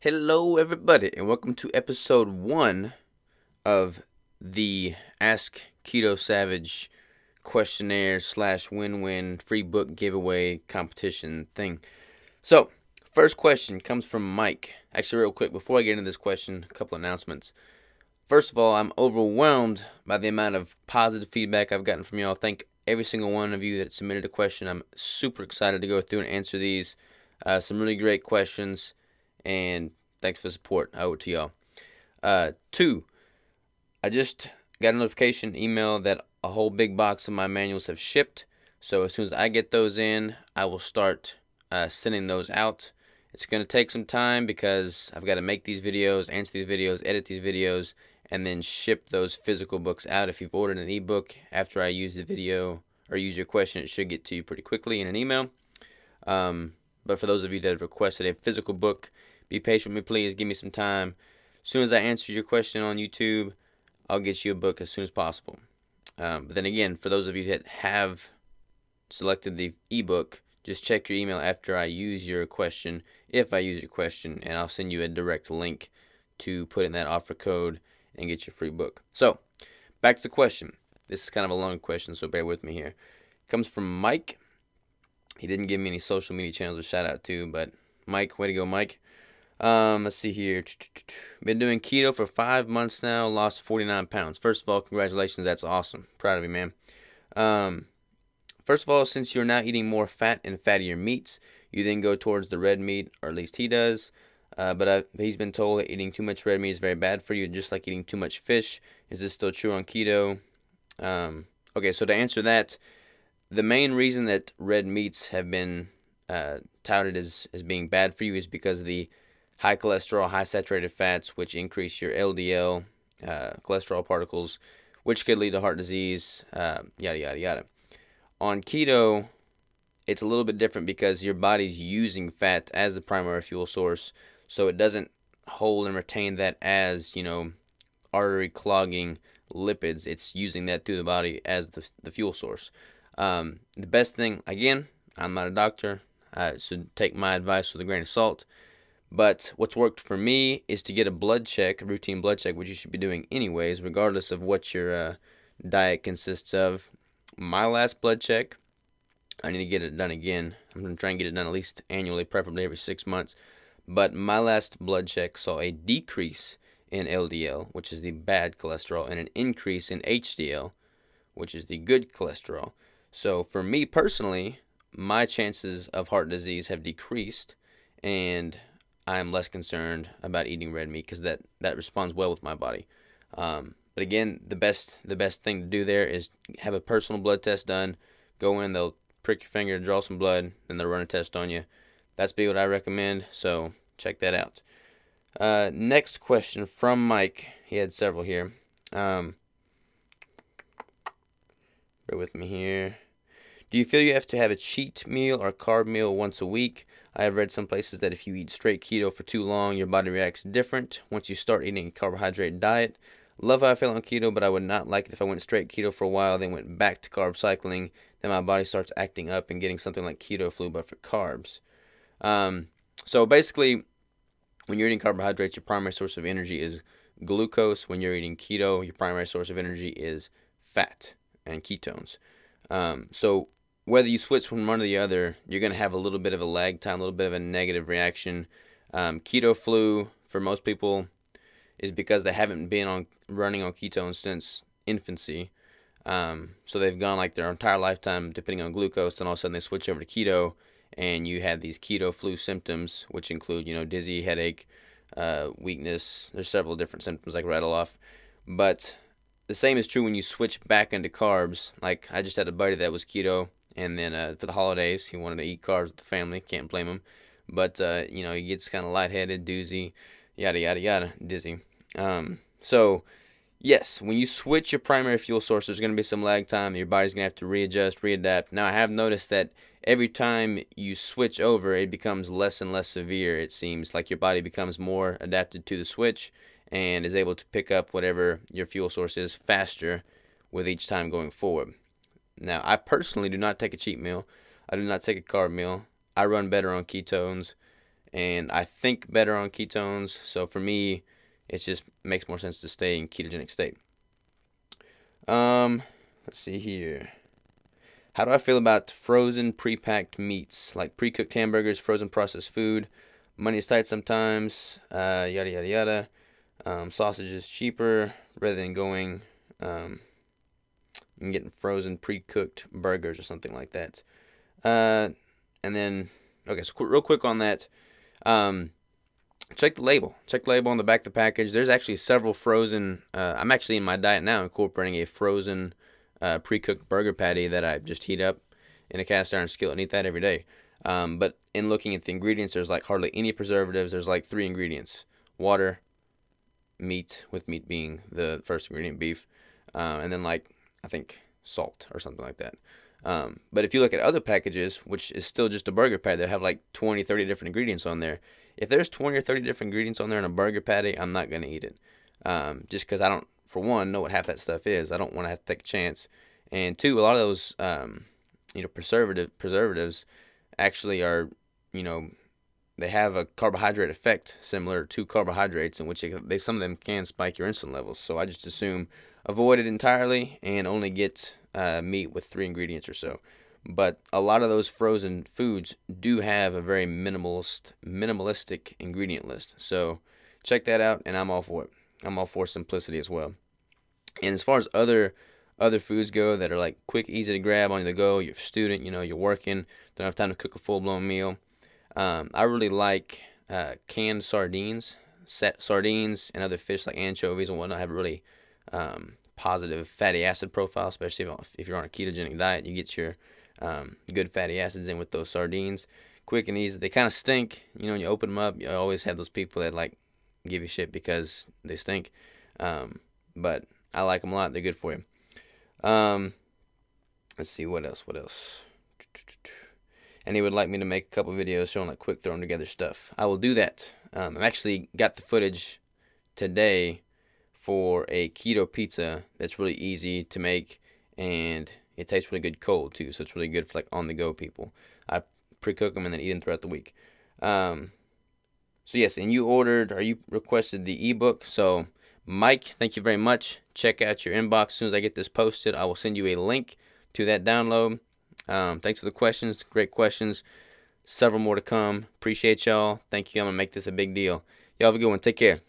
Hello, everybody, and welcome to episode 1 of the Ask Keto Savage questionnaire slash win-win free book giveaway competition thing. So, first question comes from Mike. Actually, real quick, before I get into this question, a couple announcements. First of all, I'm overwhelmed by the amount of positive feedback I've gotten from y'all. Thank every single one of you that submitted a question. I'm super excited to go through and answer these. Some really great questions. And thanks for the support. I owe it to y'all. 2, I just got a notification email that a whole big box of my manuals have shipped. So as soon as I get those in, I will start sending those out. It's going to take some time because I've got to make these videos, answer these videos, edit these videos, and then ship those physical books out. If you've ordered an ebook after I use the video or use your question, it should get to you pretty quickly in an email. But for those of you that have requested a physical book, be patient with me, please. Give me some time. As soon as I answer your question on YouTube, I'll get you a book as soon as possible. But then again, for those of you that have selected the ebook, just check your email after I use your question, if I use your question, and I'll send you a direct link to put in that offer code and get your free book. So, back to the question. This is kind of a long question, so bear with me here. It comes from Mike. He didn't give me any social media channels to shout out to, but Mike, way to go, Mike. Let's see here. Been doing keto for 5 months now. Lost 49 pounds. First of all, congratulations. That's awesome. Proud of you, man. First of all, since you're now eating more fat and fattier meats, you then go towards the red meat, or at least he does. But he's been told that eating too much red meat is very bad for you, just like eating too much fish. Is this still true on keto? Okay, so to answer that, the main reason that red meats have been touted as being bad for you is because of the high cholesterol, high saturated fats, which increase your LDL, cholesterol particles, which could lead to heart disease, yada, yada, yada. On keto, it's a little bit different because your body's using fat as the primary fuel source, so it doesn't hold and retain that as, artery clogging lipids. It's using that through the body as the fuel source. The best thing, again, I'm not a doctor, so take my advice with a grain of salt. But what's worked for me is to get a blood check, a routine blood check, which you should be doing anyways, regardless of what your diet consists of. My last blood check, I need to get it done again. I'm going to try and get it done at least annually, preferably every 6 months. But my last blood check saw a decrease in LDL, which is the bad cholesterol, and an increase in HDL, which is the good cholesterol. So for me personally, my chances of heart disease have decreased, and I'm less concerned about eating red meat because that responds well with my body. But again, the best thing to do there is have a personal blood test done. Go in, they'll prick your finger, draw some blood, then they'll run a test on you. That's what I recommend, so check that out. Next question from Mike. He had several here. Bear with me here. Do you feel you have to have a cheat meal or carb meal once a week? I have read some places that if you eat straight keto for too long, your body reacts different once you start eating a carbohydrate diet. Love how I feel on keto, but I would not like it if I went straight keto for a while, then went back to carb cycling. Then my body starts acting up and getting something like keto flu, but for carbs. So basically, when you're eating carbohydrates, your primary source of energy is glucose. When you're eating keto, your primary source of energy is fat and ketones. So whether you switch from one to the other, you're going to have a little bit of a lag time, a little bit of a negative reaction. Keto flu, for most people, is because they haven't been running on ketones since infancy. So they've gone like their entire lifetime depending on glucose, and all of a sudden they switch over to keto, and you have these keto flu symptoms, which include, dizzy, headache, weakness. There's several different symptoms I can rattle off. But the same is true when you switch back into carbs. Like, I just had a buddy that was keto, and then for the holidays, he wanted to eat carbs with the family. Can't blame him. But, he gets kind of lightheaded, doozy, yada, yada, yada, dizzy. So, yes, when you switch your primary fuel source, there's going to be some lag time. Your body's going to have to readjust, readapt. Now, I have noticed that every time you switch over, it becomes less and less severe, it seems. Like your body becomes more adapted to the switch and is able to pick up whatever your fuel source is faster with each time going forward. Now, I personally do not take a cheat meal. I do not take a carb meal. I run better on ketones, and I think better on ketones. So for me, it just makes more sense to stay in ketogenic state. Let's see here. How do I feel about frozen pre-packed meats, like pre-cooked hamburgers, frozen processed food? Money is tight sometimes, yada, yada, yada. Sausage is cheaper rather than going and getting frozen pre-cooked burgers or something like that. And then, okay, so real quick on that. Check the label. Check the label on the back of the package. There's actually several frozen. I'm actually in my diet now incorporating a frozen pre-cooked burger patty that I just heat up in a cast iron skillet and eat that every day. But in looking at the ingredients, there's like hardly any preservatives. There's like 3 ingredients: water, meat, with meat being the first ingredient, beef, and then like I think salt or something like that. But if you look at other packages, which is still just a burger patty, they have like 20, 30 different ingredients on there. If there's 20 or 30 different ingredients on there in a burger patty, I'm not going to eat it. Just because I don't, for one, know what half that stuff is. I don't want to have to take a chance. And two, a lot of those, preservatives actually are, they have a carbohydrate effect similar to carbohydrates, in which some of them can spike your insulin levels. So I just assume avoid it entirely and only get meat with 3 ingredients or so. But a lot of those frozen foods do have a very minimalistic ingredient list. So check that out, and I'm all for it. I'm all for simplicity as well. And as far as other foods go that are like quick, easy to grab on the go, you're a student, you're working, don't have time to cook a full-blown meal. I really like canned sardines. Sardines and other fish like anchovies and whatnot have a really positive fatty acid profile, especially if you're on a ketogenic diet. You get your good fatty acids in with those sardines. Quick and easy. They kind of stink. When you open them up, you always have those people that like give you shit because they stink. But I like them a lot. They're good for you. Let's see, what else? And he would like me to make a couple videos showing like quick throwing together stuff. I will do that. I've actually got the footage today for a keto pizza that's really easy to make, and it tastes really good cold too, so it's really good for like on the go people. I pre-cook them and then eat them throughout the week. So yes, and you requested the ebook. So Mike, thank you very much. Check out your inbox as soon as I get this posted. I will send you a link to that download. Thanks for the questions. Great questions. Several more to come. Appreciate y'all. Thank you. I'm going to make this a big deal. Y'all have a good one. Take care.